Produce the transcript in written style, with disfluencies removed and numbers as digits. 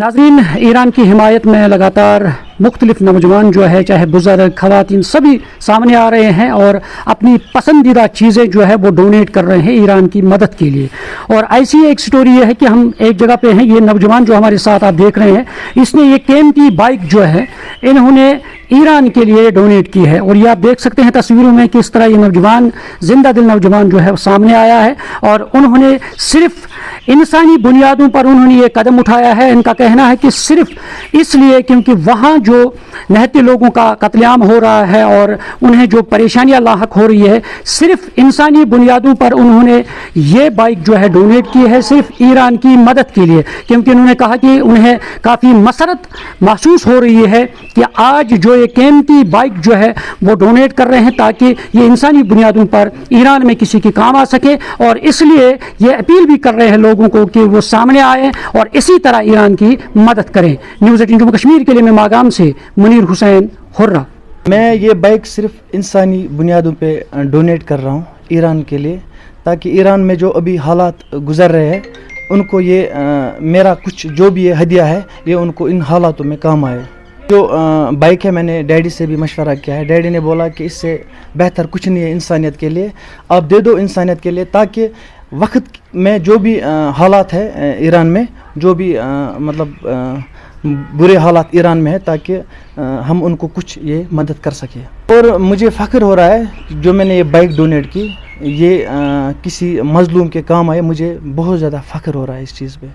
नाज़रीन, ईरान की हिमायत में लगातार मुख्तलिफ नौजवान जो है, चाहे बुज़ुर्ग ख़वातीन, सभी सामने आ रहे हैं और अपनी पसंदीदा चीज़ें जो है वो डोनेट कर रहे हैं ईरान की मदद के लिए। और ऐसी एक स्टोरी ये है कि हम एक जगह पे हैं, ये नौजवान जो हमारे साथ आप देख रहे हैं, इसने ये कीमती बाइक जो है इन्होंने ईरान के लिए डोनेट की है। और ये आप देख सकते हैं तस्वीरों में किस तरह ये नौजवान, जिंदा दिल नौजवान जो है सामने आया है और उन्होंने सिर्फ इंसानी बुनियादों पर उन्होंने ये कदम उठाया है। इनका कहना है कि सिर्फ इसलिए क्योंकि वहाँ जो नहते लोगों का कत्लेआम हो रहा है और उन्हें जो परेशानियाँ लाहक हो रही है, सिर्फ इंसानी बुनियादों पर उन्होंने ये बाइक जो है डोनेट की है, सिर्फ ईरान की मदद के लिए। क्योंकि उन्होंने कहा कि उन्हें काफ़ी मसरत महसूस हो रही है कि आज जो ये कीमती बाइक जो है वो डोनेट कर रहे हैं ताकि ये इंसानी बुनियादों पर ईरान में किसी के काम आ सके। और इसलिए ये अपील भी कर रहे हैं लोगों को कि वो सामने आए और इसी तरह ईरान की मदद करें। न्यूज़ 18 जम्मू कश्मीर के लिए मैं मागाम से मुनीर हुसैन हुर्रा। मैं ये बाइक सिर्फ इंसानी बुनियादों पे डोनेट कर रहा हूँ ईरान के लिए, ताकि ईरान में जो अभी हालात गुजर रहे हैं उनको ये मेरा कुछ जो भी ये हदिया है ये उनको इन हालातों में काम आए। जो बाइक है, मैंने डैडी से भी मशवरा किया है। डैडी ने बोला कि इससे बेहतर कुछ नहीं है इंसानियत के लिए, आप दे दो इंसानियत के लिए, ताकि वक्त में जो भी हालात है ईरान में, जो भी मतलब बुरे हालात ईरान में है, ताकि हम उनको कुछ ये मदद कर सके। और मुझे फ़ख्र हो रहा है कि जो मैंने ये बाइक डोनेट की ये किसी मज़लूम के काम आए। मुझे बहुत ज़्यादा फ़ख्र हो रहा है इस चीज़ पे।